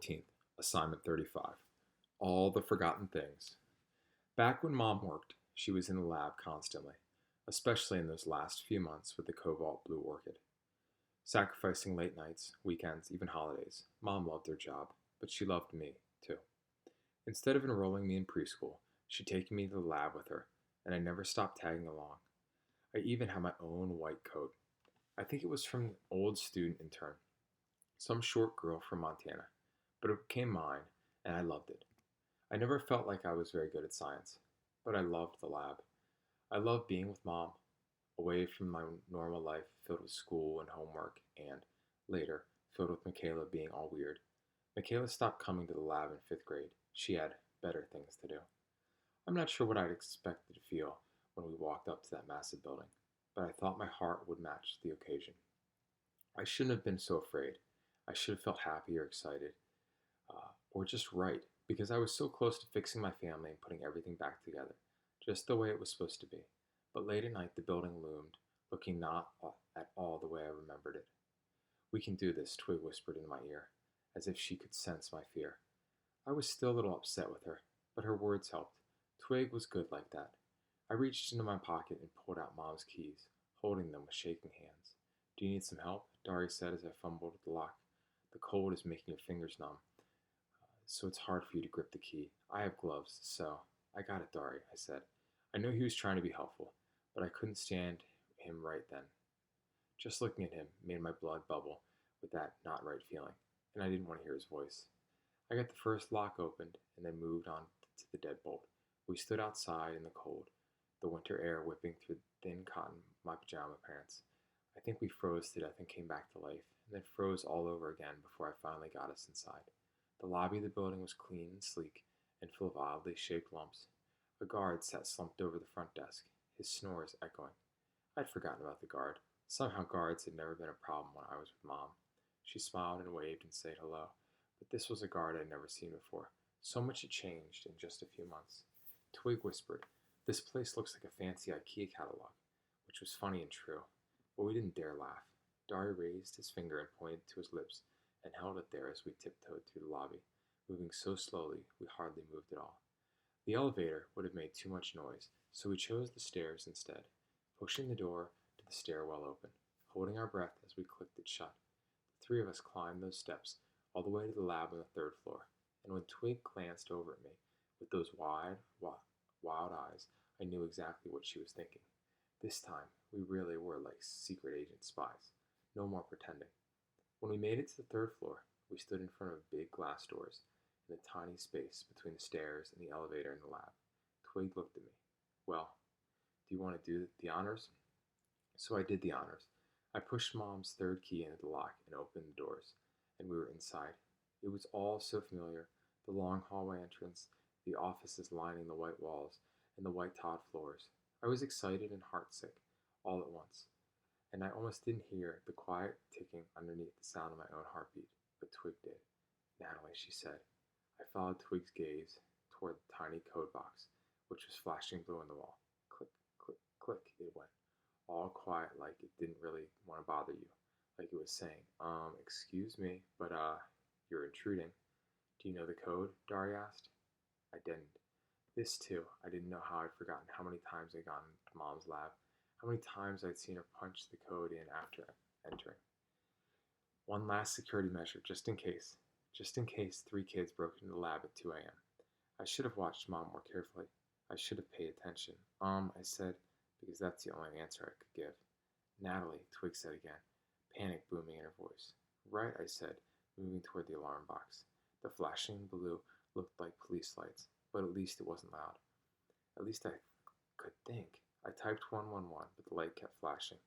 18th, Assignment 35. All the Forgotten Things. Back when Mom worked, she was in the lab constantly, especially in those last few months with the cobalt blue orchid. Sacrificing late nights, weekends, even holidays, Mom loved her job, but she loved me, too. Instead of enrolling me in preschool, she'd taken me to the lab with her, and I never stopped tagging along. I even had my own white coat. I think it was from an old student intern, some short girl from Montana, but it became mine, and I loved it. I never felt like I was very good at science, but I loved the lab. I loved being with Mom, away from my normal life filled with school and homework, and, later, filled with Michaela being all weird. Michaela stopped coming to the lab in 5th grade. She had better things to do. I'm not sure what I'd expected to feel when we walked up to that massive building, but I thought my heart would match the occasion. I shouldn't have been so afraid. I should have felt happy or excited, or just right, because I was so close to fixing my family and putting everything back together, just the way it was supposed to be. But late at night, the building loomed, looking not at all the way I remembered it. "We can do this," Twig whispered in my ear, as if she could sense my fear. I was still a little upset with her, but her words helped. Twig was good like that. I reached into my pocket and pulled out Mom's keys, holding them with shaking hands. "Do you need some help?" Dari said as I fumbled with the lock. "The cold is making your fingers numb, so it's hard for you to grip the key. I have gloves, so—" "I got it, Dari," I said. I knew he was trying to be helpful, but I couldn't stand him right then. Just looking at him made my blood bubble with that not right feeling, and I didn't want to hear his voice. I got the first lock opened and then moved on to the deadbolt. We stood outside in the cold, the winter air whipping through thin cotton my pajama pants. I think we froze to death and came back to life, and then froze all over again before I finally got us inside. The lobby of the building was clean and sleek and full of oddly shaped lumps. A guard sat slumped over the front desk, his snores echoing. I'd forgotten about the guard. Somehow guards had never been a problem when I was with Mom. She smiled and waved and said hello, but this was a guard I'd never seen before. So much had changed in just a few months. Twig whispered, "This place looks like a fancy IKEA catalog," which was funny and true, but we didn't dare laugh. Dari raised his finger and pointed to his lips and held it there as we tiptoed through the lobby, moving so slowly we hardly moved at all. The elevator would have made too much noise, so we chose the stairs instead, pushing the door to the stairwell open, holding our breath as we clicked it shut. The three of us climbed those steps all the way to the lab on the 3rd floor, and when Twig glanced over at me with those wild eyes, I knew exactly what she was thinking. This time, we really were like secret agent spies. No more pretending. When we made it to the 3rd floor, we stood in front of big glass doors in the tiny space between the stairs and the elevator in the lab. Twig looked at me. "Well, do you want to do the honors?" So I did the honors. I pushed Mom's third key into the lock and opened the doors, and we were inside. It was all so familiar, the long hallway entrance, the offices lining the white walls, and the white tiled floors. I was excited and heartsick all at once, and I almost didn't hear the quiet ticking underneath the sound of my own heartbeat, but Twig did. "Natalie," she said. I followed Twig's gaze toward the tiny code box, which was flashing blue on the wall. Click, click, click, it went. All quiet, like it didn't really want to bother you. Like it was saying, excuse me, but, you're intruding. "Do you know the code?" Dari asked. I didn't. This, too, I didn't know how I'd forgotten how many times I'd gone into Mom's lab, how many times I'd seen her punch the code in after entering. One last security measure, just in case. Just in case 3 kids broke into the lab at 2 a.m. I should have watched Mom more carefully. I should have paid attention. I said, because that's the only answer I could give. "Natalie," Twig said again, panic booming in her voice. "Right," I said, moving toward the alarm box. The flashing blue looked like police lights, but at least it wasn't loud. At least I could think. I typed 111, but the light kept flashing.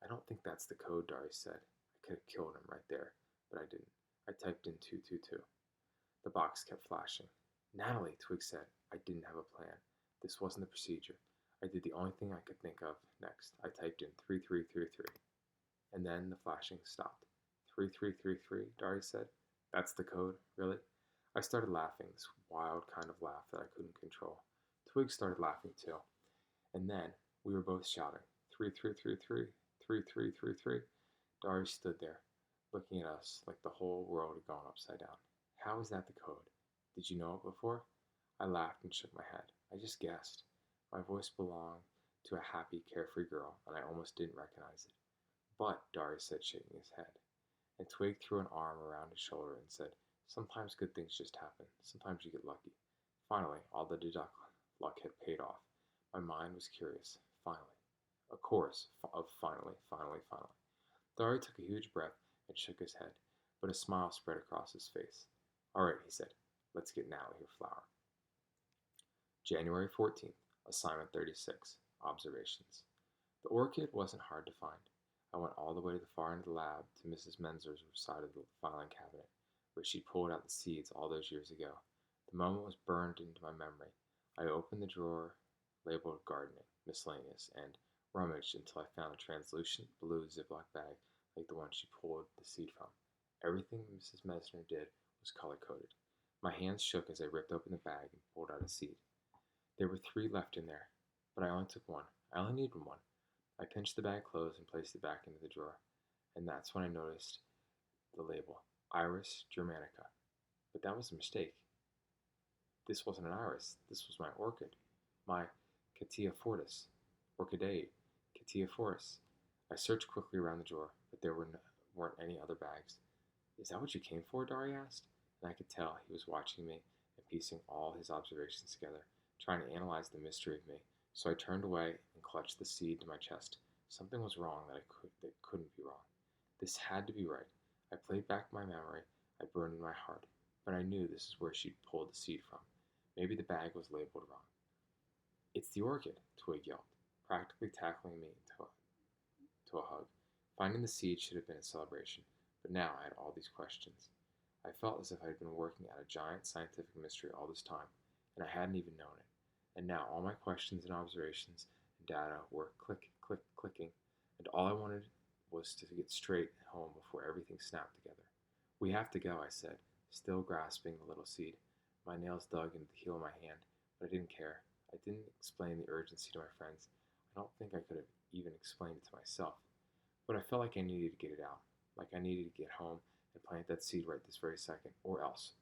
"I don't think that's the code," Dari said. I could have killed him right there, but I didn't. I typed in 222. The box kept flashing. "Natalie," Twig said. I didn't have a plan. This wasn't the procedure. I did the only thing I could think of next. I typed in 3333. And then the flashing stopped. 3333, Dari said. "That's the code, really?" I started laughing, this wild kind of laugh that I couldn't control. Twig started laughing too. And then we were both shouting, 3333, 3333. Dari stood there, looking at us like the whole world had gone upside down. How is that the code? Did you know it before? I laughed and shook my head. I just guessed. My voice belonged to a happy, carefree girl, and I almost didn't recognize it. But, Dari said, shaking his head, and Twig threw an arm around his shoulder and said, sometimes good things just happen. Sometimes you get lucky. Finally, all the deduct luck had paid off. My mind was curious. Finally. A chorus of finally, finally, finally. Dari took a huge breath and shook his head, but a smile spread across his face. All right, he said. Let's get Natalie her flower. January 14th, Assignment 36, Observations. The orchid wasn't hard to find. I went all the way to the far end of the lab to Mrs. Menzer's side of the filing cabinet, where she pulled out the seeds all those years ago. The moment was burned into my memory. I opened the drawer labeled gardening, miscellaneous, and rummaged until I found a translucent blue Ziploc bag like the one she pulled the seed from. Everything Mrs. Mesner did was color-coded. My hands shook as I ripped open the bag and pulled out a seed. There were 3 left in there, but I only took one. I only needed one. I pinched the bag closed and placed it back into the drawer, and that's when I noticed the label, Iris Germanica. But that was a mistake. This wasn't an iris. This was my orchid. My Catia fortis. Orchidae. Catia fortis. I searched quickly around the drawer, but there weren't any other bags. Is that what you came for? Dari asked, and I could tell he was watching me and piecing all his observations together, trying to analyze the mystery of me. So I turned away and clutched the seed to my chest. Something was wrong that couldn't be wrong. This had to be right. I played back my memory. I burned in my heart, but I knew this is where she'd pulled the seed from. Maybe the bag was labeled wrong. It's the orchid, Twig yelped, practically tackling me to a hug. Finding the seed should have been a celebration, but now I had all these questions. I felt as if I had been working at a giant scientific mystery all this time, and I hadn't even known it. And now all my questions and observations and data were clicking, and all I wanted was to get straight home before everything snapped together. We have to go, I said, still grasping the little seed. My nails dug into the heel of my hand, but I didn't care. I didn't explain the urgency to my friends. I don't think I could have even explained it to myself. But I felt like I needed to get it out, like I needed to get home and plant that seed right this very second, or else.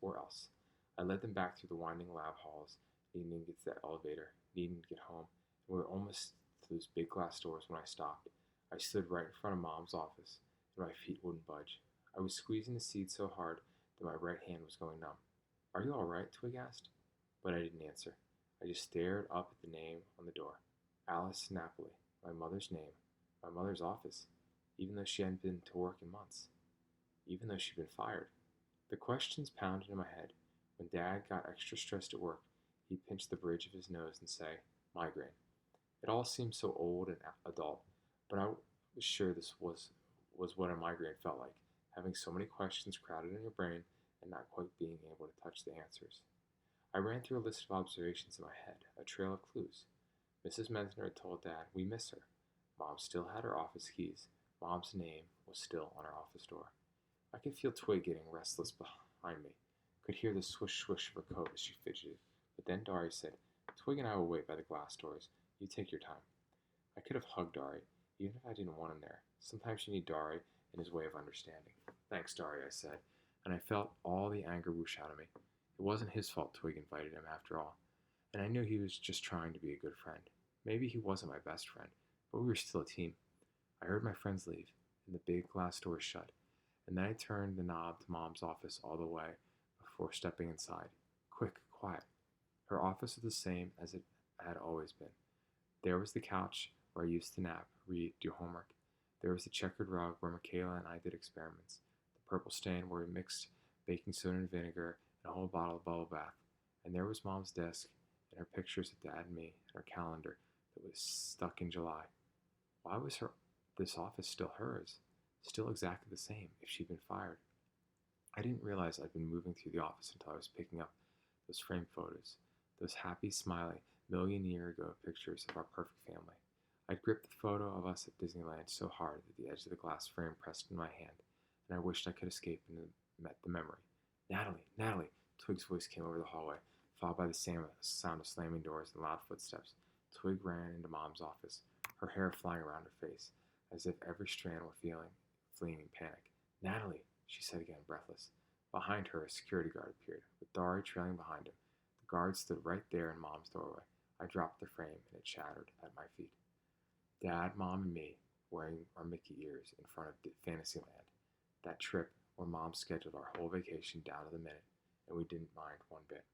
I led them back through the winding lab halls, needing to get to that elevator, needing to get home, and we were almost to those big glass doors when I stopped. I stood right in front of Mom's office, and my feet wouldn't budge. I was squeezing the seed so hard that my right hand was going numb. Are you all right? Twig asked. But I didn't answer. I just stared up at the name on the door. Alice Napoli, my mother's name, my mother's office, even though she hadn't been to work in months, even though she'd been fired. The questions pounded in my head. When Dad got extra stressed at work, he'd pinch the bridge of his nose and say, migraine. It all seemed so old and adult, but I was sure this was what a migraine felt like, having so many questions crowded in your brain and not quite being able to touch the answers. I ran through a list of observations in my head, a trail of clues. Mrs. Menzner had told Dad we miss her. Mom still had her office keys. Mom's name was still on her office door. I could feel Twig getting restless behind me. Could hear the swish swish of her coat as she fidgeted. But then Dari said, Twig and I will wait by the glass doors. You take your time. I could have hugged Dari, even if I didn't want him there. Sometimes you need Dari and his way of understanding. Thanks, Dari, I said, and I felt all the anger whoosh out of me. It wasn't his fault Twig invited him after all, and I knew he was just trying to be a good friend. Maybe he wasn't my best friend, but we were still a team. I heard my friends leave, and the big glass door shut, and then I turned the knob to Mom's office all the way before stepping inside. Quick, quiet. Her office was the same as it had always been. There was the couch where I used to nap, read, do homework. There was the checkered rug where Michaela and I did experiments. The purple stain where we mixed baking soda and vinegar and a whole bottle of bubble bath. And there was Mom's desk and her pictures of Dad and me and her calendar that was stuck in July. Why was this office still hers? Still exactly the same if she'd been fired. I didn't realize I'd been moving through the office until I was picking up those framed photos, those happy, smiley, million-year-ago pictures of our perfect family. I'd gripped the photo of us at Disneyland so hard that the edge of the glass frame pressed in my hand, and I wished I could escape and met the memory. Natalie, Natalie! Twig's voice came over the hallway, followed by the sound of slamming doors and loud footsteps. Twig ran into Mom's office, her hair flying around her face, as if every strand were fleeing in panic. Natalie, she said again, breathless. Behind her, a security guard appeared, with Dari trailing behind him. The guard stood right there in Mom's doorway. I dropped the frame, and it shattered at my feet. Dad, Mom, and me, wearing our Mickey ears in front of Fantasyland. That trip where Mom scheduled our whole vacation down to the minute, and we didn't mind one bit.